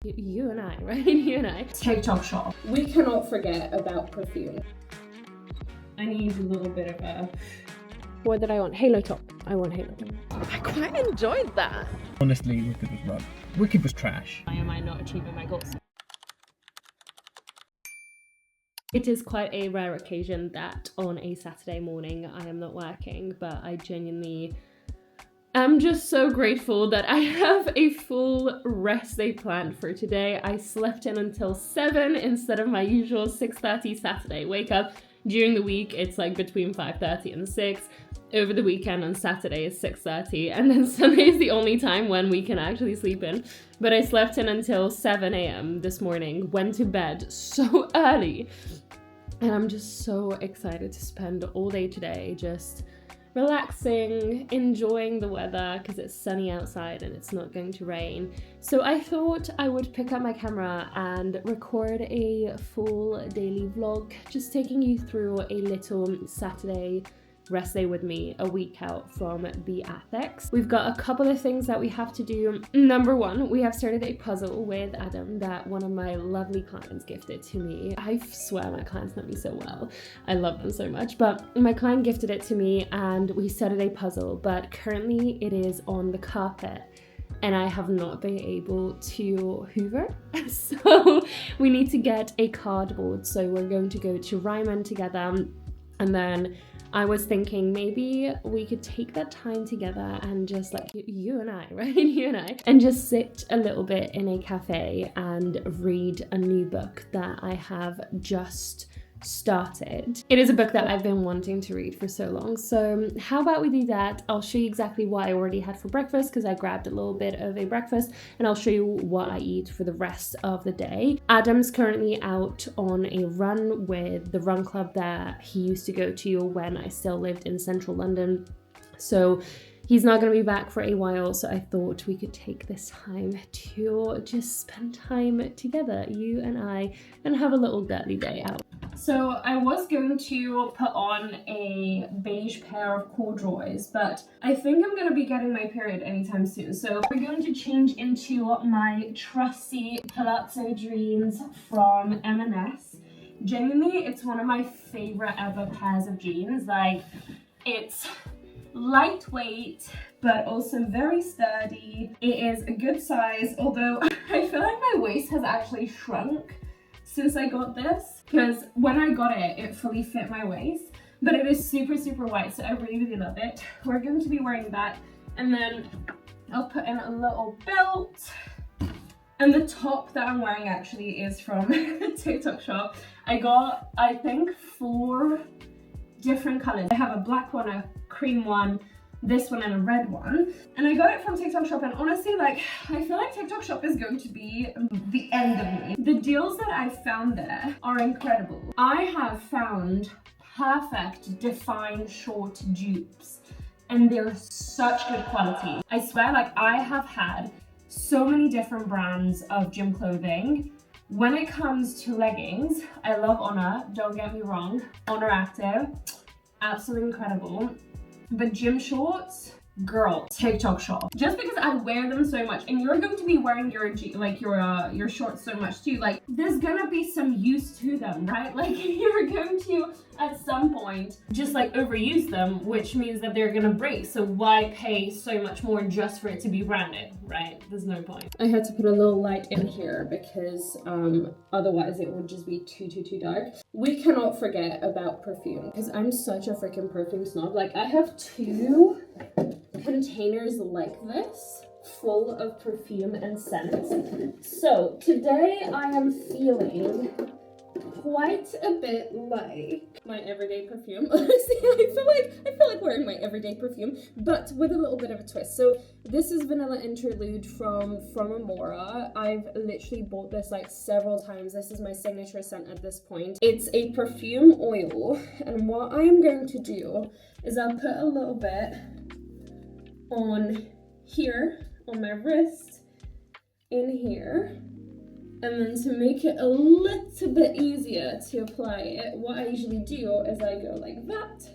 You and I, right? You and I. TikTok shop. We cannot forget about perfume. I need a little bit of a... What did I want? Halo top. I want halo top. I quite enjoyed that. Honestly, Wicked was rubbish. Wicked was trash. Why am I not achieving my goals? It is quite a rare occasion that on a Saturday morning I am not working, but I genuinely am just so grateful that I have a full rest day planned for today. I slept in until 7 instead of my usual 6:30 Saturday wake up. During the week, it's like between 5:30 and 6. Over the weekend on Saturday is 6:30, and then Sunday is the only time when we can actually sleep in. But I slept in until 7 a.m. this morning, went to bed so early, and I'm just so excited to spend all day today just relaxing, enjoying the weather because it's sunny outside and it's not going to rain. So I thought I would pick up my camera and record a full daily vlog, just taking you through a little Saturday rest day with me, a week out from the Athex. We've got a couple of things that we have to do. Number one, we have started a puzzle with Adam that one of my lovely clients gifted to me. I swear my clients know me so well. I love them so much, but my client gifted it to me and we started a puzzle, but currently it is on the carpet and I have not been able to hoover. So we need to get a cardboard. So we're going to go to Ryman together, and then I was thinking maybe we could take that time together and just like you and I, right? You and I, and just sit a little bit in a cafe and read a new book that I have just started. It is a book that I've been wanting to read for so long. So how about we do that? I'll show you exactly what I already had for breakfast because I grabbed a little bit of a breakfast, and I'll show you what I eat for the rest of the day. Adam's currently out on a run with the run club that he used to go to when I still lived in central London. So he's not going to be back for a while, so I thought we could take this time to just spend time together, you and I, and have a little girly day out. So I was going to put on a beige pair of corduroys, but I think I'm going to be getting my period anytime soon. So we're going to change into my trusty Palazzo jeans from M&S. Genuinely, it's one of my favorite ever pairs of jeans. Like, it's lightweight but also very sturdy. It is a good size, although I feel like my waist has actually shrunk since I got this, because when I got it, it fully fit my waist, but it is super wide, so I really love it. We're going to be wearing that, and then I'll put in a little belt. And the top that I'm wearing actually is from TikTok shop. I got, I think, 4 different colors. I have a black one, a cream one, this one, and a red one, and I got it from TikTok shop. And honestly, like, I feel like TikTok shop is going to be the end of me. The deals that I found there are incredible. I have found perfect defined short dupes, and they're such good quality. I swear, like, I have had so many different brands of gym clothing. When it comes to leggings, I love Honor, don't get me wrong. Honor Active, absolutely incredible. But gym shorts, girl, TikTok shop. Just because I wear them so much, and you're going to be wearing your shorts so much too, like, there's gonna be some use to them, right? Like, you're going to at some point just like overuse them, which means that they're gonna break. So why pay so much more just for it to be branded, right? There's no point. I had to put a little light in here because otherwise it would just be too dark. We cannot forget about perfume because I'm such a freaking perfume snob. Like, I have 2 containers like this full of perfume and scents. So today I am feeling quite a bit like my everyday perfume. Honestly, I feel like wearing my everyday perfume, but with a little bit of a twist. So this is Vanilla Interlude from Amora. I've literally bought this like several times. This is my signature scent at this point. It's a perfume oil, and what I am going to do is I'll put a little bit on here, on my wrist, in here. And then to make it a little bit easier to apply it, what I usually do is I go like that,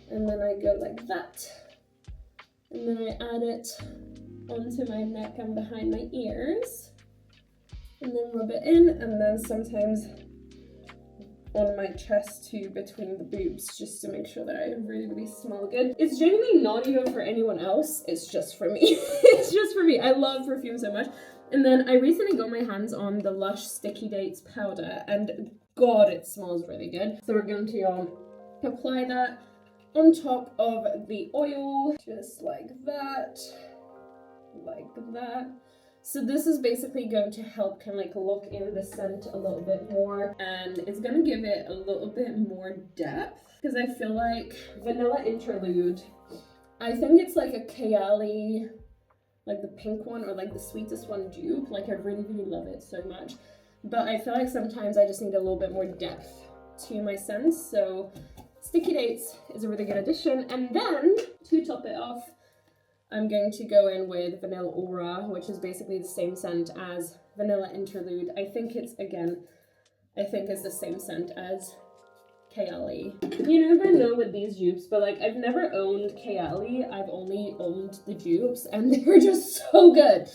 and then I go like that, and then I add it onto my neck and behind my ears. and then rub it in, and then sometimes on my chest too, between the boobs, just to make sure that I really smell good. It's genuinely not even for anyone else, it's just for me. It's just for me. I love perfume so much. And then I recently got my hands on the Lush Sticky Dates powder, and God, it smells really good. So we're going to apply that on top of the oil, just like that, like that. So this is basically going to help kind of like lock in the scent a little bit more, and it's going to give it a little bit more depth, because I feel like Vanilla Interlude, I think it's like a Kayali, like the pink one or like the sweetest one dupe. Like I really love it so much, but I feel like sometimes I just need a little bit more depth to my scents. So Sticky Dates is a really good addition. And then to top it off, I'm going to go in with Vanilla Aura, which is basically the same scent as Vanilla Interlude. I think it's the same scent as Kayali. You never know with these dupes, but like I've never owned Kayali. I've only owned the dupes, and they're just so good.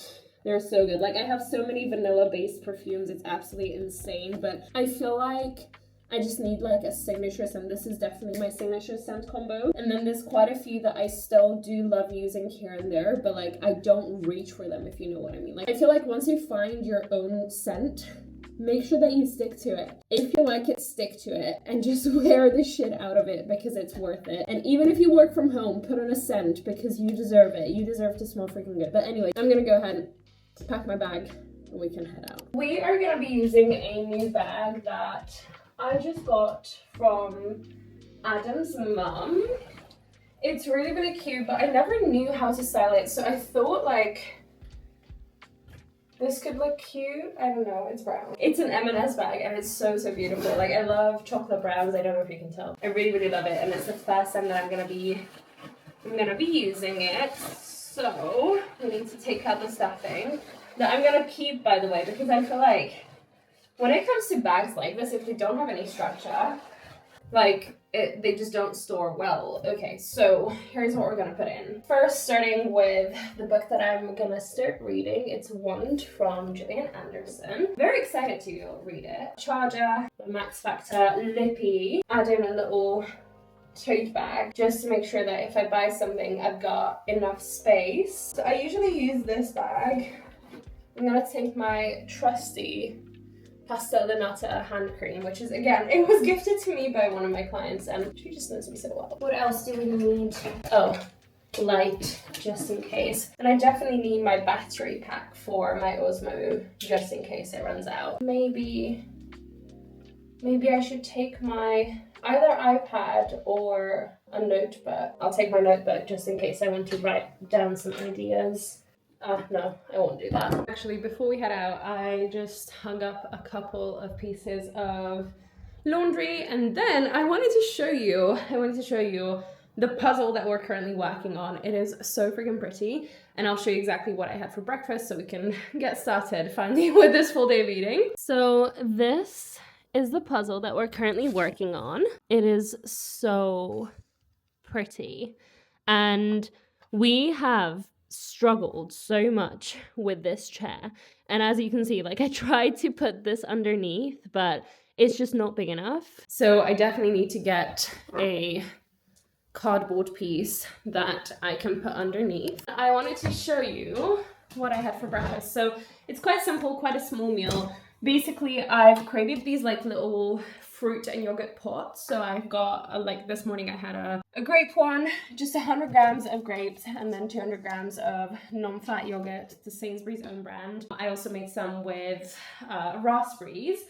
They're so good. Like I have so many vanilla-based perfumes, it's absolutely insane, but I feel like I just need like a signature scent. This is definitely my signature scent combo. And then there's quite a few that I still do love using here and there, but like I don't reach for them, if you know what I mean. Like I feel like once you find your own scent, make sure that you stick to it. If you like it, stick to it and just wear the shit out of it, because it's worth it. And even if you work from home, put on a scent, because you deserve it. You deserve to smell freaking good. But anyway, I'm gonna go ahead and pack my bag and we can head out. We are gonna be using a new bag that I just got from Adam's mum. It's really cute, but I never knew how to style it, so I thought like this could look cute. I don't know, it's brown. It's an M&S bag and it's so beautiful. Like I love chocolate browns, I don't know if you can tell. I really love it, and it's the first time that I'm gonna be using it. So we need to take out the stuffing that I'm gonna keep, by the way, because I feel like when it comes to bags like this, if they don't have any structure, like they just don't store well. Okay, so here's what we're gonna put in. First, starting with the book that I'm gonna start reading. It's Wand from Gillian Anderson. Very excited to read it. Charger, Max Factor, Lippy. Add in a little tote bag just to make sure that if I buy something, I've got enough space. So I usually use this bag. I'm gonna take my trusty Pastel de Nata hand cream, which is, again, it was gifted to me by one of my clients and she just knows me so well. What else do we need? Oh, light, just in case. And I definitely need my battery pack for my Osmo, just in case it runs out. Maybe I should take my either iPad or a notebook. I'll take my notebook just in case I want to write down some ideas. No, I won't do that. Actually, before we head out, I just hung up a couple of pieces of laundry, and then I wanted to show you the puzzle that we're currently working on. It is so freaking pretty, and I'll show you exactly what I had for breakfast so we can get started finally with this full day of eating. So this is the puzzle that we're currently working on. It is so pretty, and we have struggled so much with this chair, and as you can see, like I tried to put this underneath, but it's just not big enough. So I definitely need to get a cardboard piece that I can put underneath. I wanted to show you what I had for breakfast. So it's quite simple, quite a small meal. Basically, I've created these like little fruit and yogurt pots. So I've got like this morning I had a grape one, just 100 grams of grapes, and then 200 grams of non-fat yogurt, the Sainsbury's own brand. I also made some with raspberries,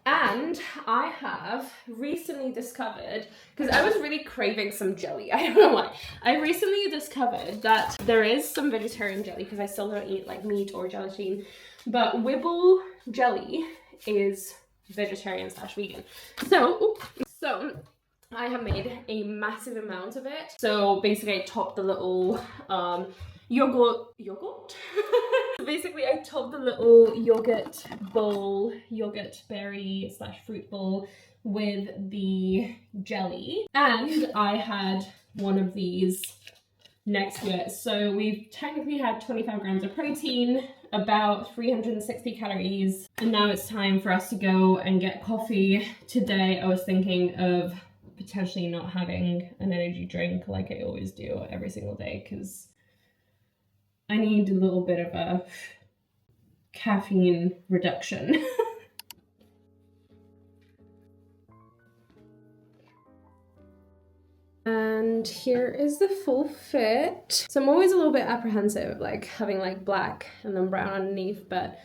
and I have recently discovered, because I was really craving some jelly, I don't know why. I recently discovered that there is some vegetarian jelly, because I still don't eat like meat or gelatin, but Wibble jelly is vegetarian/vegan. So I have made a massive amount of it. So basically I topped the little yogurt? Basically I topped the little yogurt berry/fruit bowl with the jelly, and I had one of these next to it. So we've technically had 25 grams of protein, about 360 calories. And now it's time for us to go and get coffee. Today I was thinking of potentially not having an energy drink like I always do every single day, because I need a little bit of a caffeine reduction. And here is the full fit. So I'm always a little bit apprehensive, like having like black and then brown underneath, but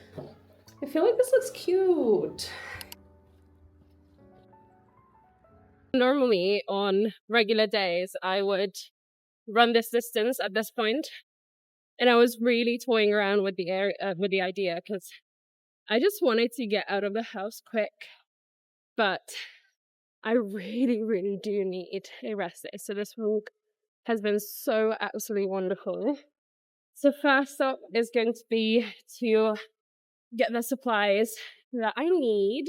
I feel like this looks cute. Normally on regular days, I would run this distance at this point, and I was really toying around with the idea because I just wanted to get out of the house quick, but I really, really do need a rest day. So this walk has been so absolutely wonderful. So first stop is going to be to get the supplies that I need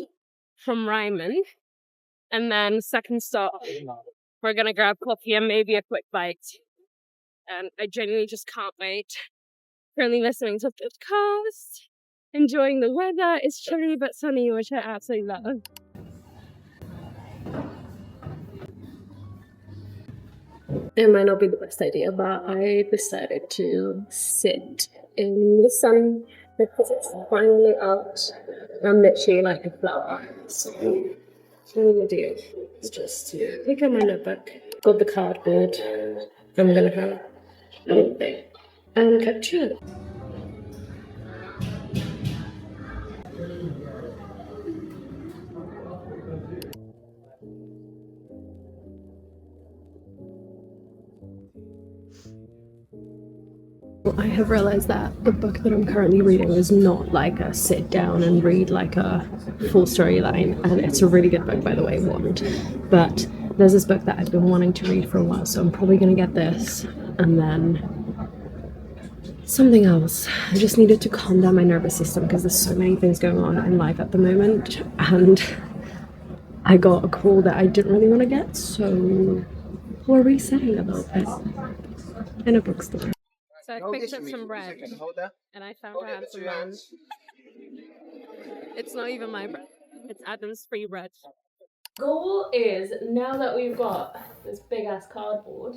from Ryman. And then second stop, we're gonna grab coffee and maybe a quick bite. And I genuinely just can't wait. Currently listening to a podcast, enjoying the weather. It's chilly but sunny, which I absolutely love. It might not be the best idea, but I decided to sit in the sun because it's finally out. I'm literally like a flower. So what I'm gonna do is just pick up my notebook, got the cardboard. I'm gonna have anything and capture it. I have realized that the book that I'm currently reading is not like a sit down and read like a full storyline, and it's a really good book, by the way, Wand. But there's this book that I've been wanting to read for a while, so I'm probably gonna get this and then something else. I just needed to calm down my nervous system because there's so many things going on in life at the moment, and I got a call that I didn't really want to get, so we're resetting a little bit in a bookstore. So I picked up some bread, and I found I had some bread. It's not even my bread, it's Adam's free bread. Goal is, now that we've got this big ass cardboard,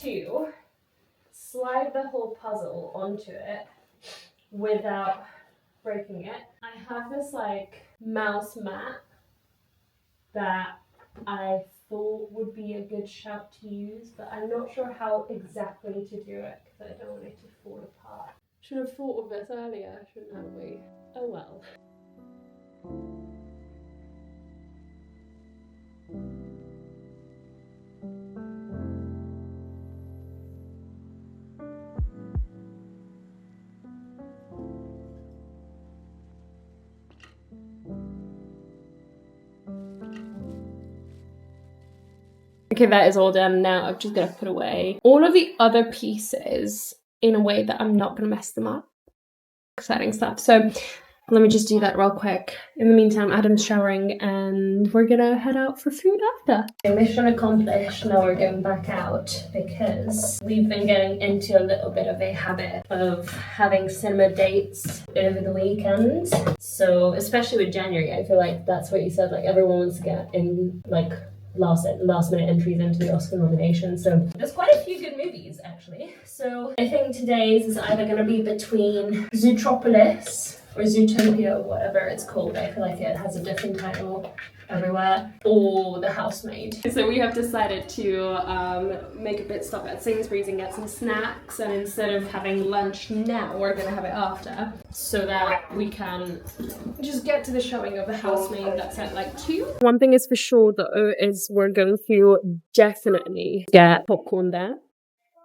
to slide the whole puzzle onto it without breaking it. I have this like mouse mat that I thought would be a good shout to use, but I'm not sure how exactly to do it because I don't want it to fall apart. Should have thought of this earlier, shouldn't have we? Oh well. Okay, that is all done. Now I've just got to put away all of the other pieces in a way that I'm not going to mess them up. Exciting stuff. So let me just do that real quick. In the meantime, Adam's showering and we're gonna head out for food after. Okay, mission accomplished. Now we're going back out because we've been getting into a little bit of a habit of having cinema dates over the weekend. So especially with January, I feel like that's what you said, like everyone wants to get in like last minute entries into the Oscar nominations. So there's quite a few good movies actually. So I think today's is either going to be between Zootropolis or Zootopia, or whatever it's called. I feel like it has a different title everywhere, or The Housemaid. So we have decided to make a pit stop at Sainsbury's and get some snacks, and instead of having lunch now, we're gonna have it after, so that we can just get to the showing of The Housemaid that's at like 2. One thing is for sure though, is we're going to definitely get popcorn there,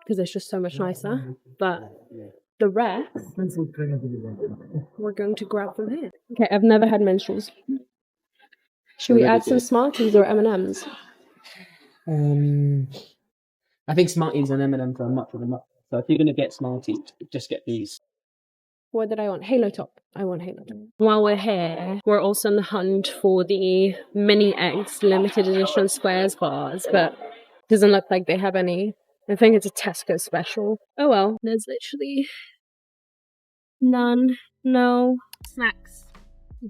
because it's just so much nicer, but the rest, we're going to grab from here. Okay, I've never had minstrels. Should we add some Smarties or M&Ms? I think Smarties and M&Ms are much of them up. So if you're going to get Smarties, just get these. What did I want? Halo Top. I want Halo Top. While we're here, we're also on the hunt for the mini eggs limited edition squares bars, but doesn't look like they have any. I think it's a Tesco special. Oh well, there's literally None. No. Snacks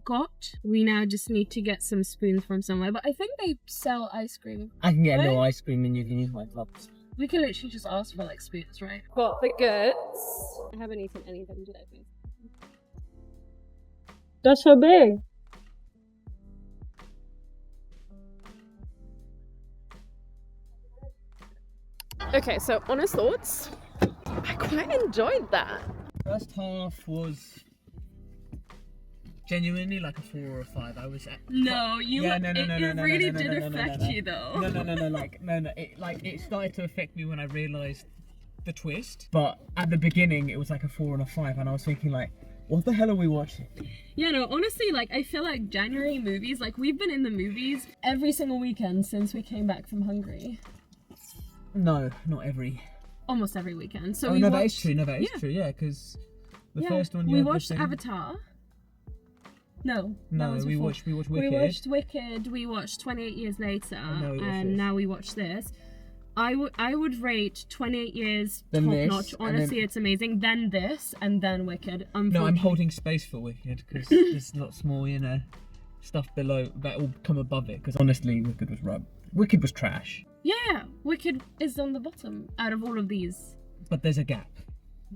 got. We now just need to get some spoons from somewhere, but I think they sell ice cream. I can get Right? no ice cream and you can use my gloves. We can literally just ask for like spoons, right? Got the goods. I haven't eaten anything today. That's so big. Okay, so honest thoughts. I quite enjoyed that. First half was genuinely like a 4 or a 5. I was at No, you. Yeah, It really did affect you though. it started to affect me when I realised the twist. But at the beginning it was like a 4 and a 5 and I was thinking like, what the hell are we watching? Yeah, no, honestly, like, I feel like January movies, like, we've been in the movies every single weekend since we came back from Hungary. No, not every. Almost every weekend. So Oh we no, watched... that is true. No, that is true. Yeah, because the first one we watched Avatar. No, No, that was we before. watched Wicked. We watched Wicked. We watched 28 Years Later, and now we watch this. I would rate 28 Years top Then this, notch. and Honestly, then- it's amazing. Then this, and then Wicked. No, I'm holding space for Wicked because there's lots more, stuff below that will come above it. Because honestly, Wicked was rub. Wicked was trash. Yeah, Wicked is on the bottom out of all of these. But there's a gap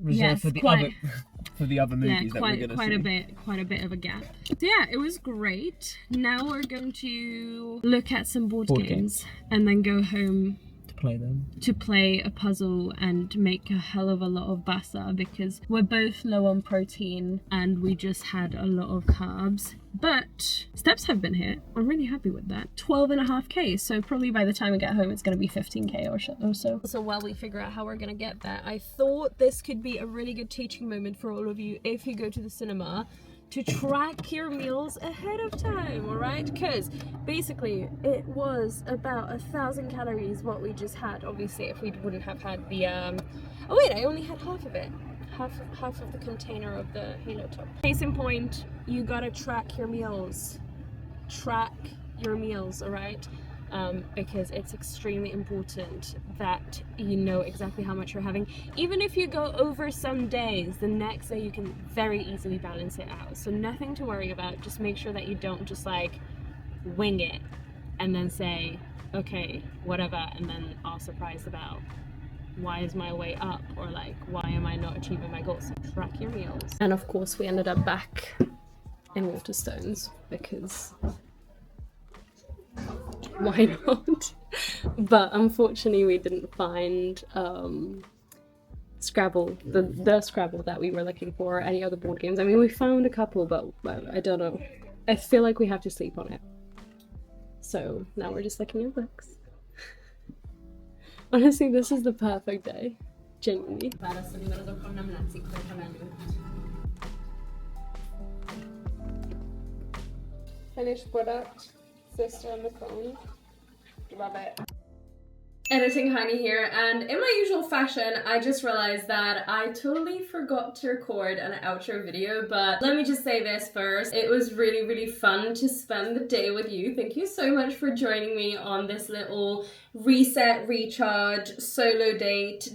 reserved Yes, for the quite. other for the other movies that we're gonna see. Quite a bit of a gap. So yeah, it was great. Now we're going to look at some board games and then go home To play them. to play a puzzle and make a hell of a lot of basa because we're both low on protein and we just had a lot of carbs. But steps have been hit. I'm really happy with that. 12.5k. So probably by the time we get home, it's going to be 15k or so. So while we figure out how we're going to get there, I thought this could be a really good teaching moment for all of you if you go to the cinema to track your meals ahead of time, all right? Because basically it was about 1,000 calories what we just had. Obviously, if we wouldn't have had the oh wait, I only had half of it. Half of the container of the Halo top. Case in point, you gotta track your meals. Track your meals, all right? Because it's extremely important that you know exactly how much you're having. Even if you go over some days, the next day you can very easily balance it out. So nothing to worry about. Just make sure that you don't just like wing it and then say, okay, whatever, and then are surprised about why is my weight up, or like why am I not achieving my goals. So track your meals. And of course we ended up back in Waterstones because why not? But unfortunately we didn't find Scrabble, the Scrabble that we were looking for, or any other board games. I mean, we found a couple, but I don't know. I feel like we have to sleep on it. So now we're just looking at books. Honestly, this is the perfect day. Genuinely. Finished product. Sister on the phone. Love it. Editing Hajni here, and in my usual fashion, I just realized that I totally forgot to record an outro video, but let me just say this first. It was really, really fun to spend the day with you. Thank you so much for joining me on this little reset, recharge, solo date,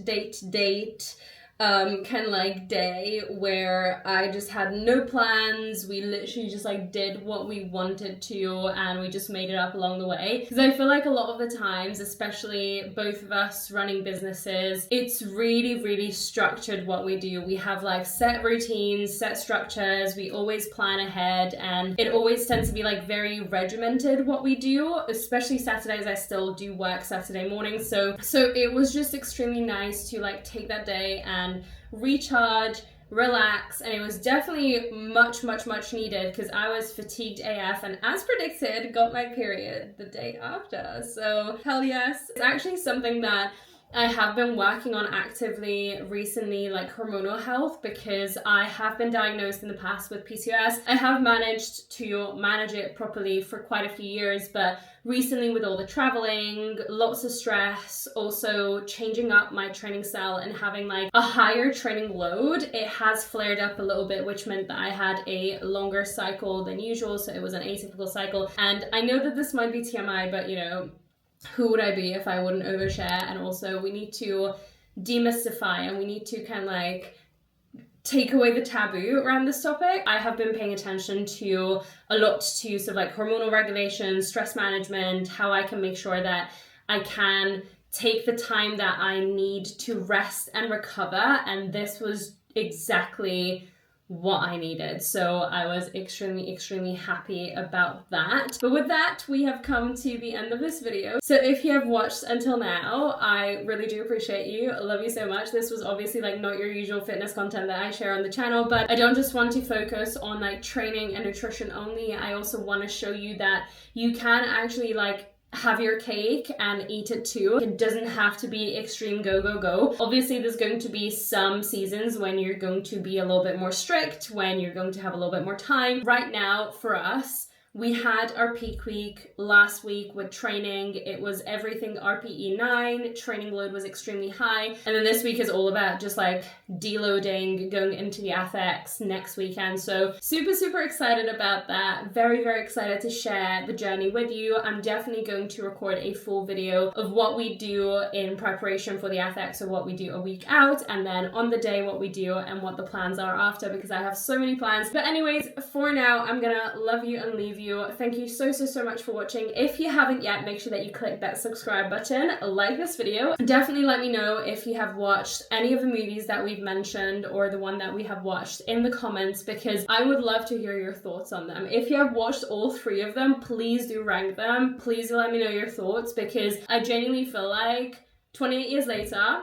kind of like day where I just had no plans. We literally just like did what we wanted to and we just made it up along the way. Because I feel like a lot of the times, especially both of us running businesses, it's really, really structured what we do. We have like set routines, set structures, we always plan ahead, and it always tends to be like very regimented what we do, especially Saturdays. I still do work Saturday mornings, so it was just extremely nice to like take that day and recharge, relax, and it was definitely much needed because I was fatigued AF, and as predicted got my period the day after. So hell yes. It's actually something that I have been working on actively recently, like hormonal health, because I have been diagnosed in the past with PCOS. I have managed to manage it properly for quite a few years, but recently with all the traveling, lots of stress, also changing up my training style and having like a higher training load, it has flared up a little bit, which meant that I had a longer cycle than usual. So it was an atypical cycle. And I know that this might be TMI, but you know, who would I be if I wouldn't overshare? And also we need to demystify and we need to kind of like take away the taboo around this topic. I have been paying attention to a lot to sort of like hormonal regulation, stress management, how I can make sure that I can take the time that I need to rest and recover, and this was exactly what I needed. So I was extremely happy about that. But with that, we have come to the end of this video. So if you have watched until now, I really do appreciate you. I love you so much. This was obviously like not your usual fitness content that I share on the channel, but I don't just want to focus on like training and nutrition only. I also want to show you that you can actually like have your cake and eat it too. It doesn't have to be extreme go, go, go. Obviously, there's going to be some seasons when you're going to be a little bit more strict, when you're going to have a little bit more time. Right now, for us, we had our peak week last week with training. It was everything RPE 9, training load was extremely high. And then this week is all about just like deloading, going into the FX next weekend. So super excited about that. Very excited to share the journey with you. I'm definitely going to record a full video of what we do in preparation for the FX, or what we do a week out, and then on the day what we do and what the plans are after, because I have so many plans. But anyways, for now, I'm gonna love you and leave you. Thank you so much for watching. If you haven't yet, make sure that you click that subscribe button, like this video. Definitely let me know if you have watched any of the movies that we've mentioned or the one that we have watched in the comments, because I would love to hear your thoughts on them. If you have watched all 3 of them, please do rank them. Please do let me know your thoughts, because I genuinely feel like 28 years later,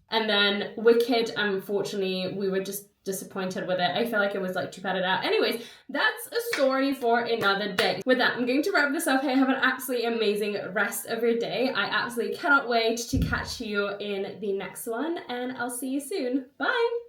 and then Wicked, unfortunately, we were just disappointed with it. I feel like it was like too padded out. Anyways, that's a story for another day. With that, I'm going to wrap this up here. Have an absolutely amazing rest of your day. I absolutely cannot wait to catch you in the next one, and I'll see you soon. Bye!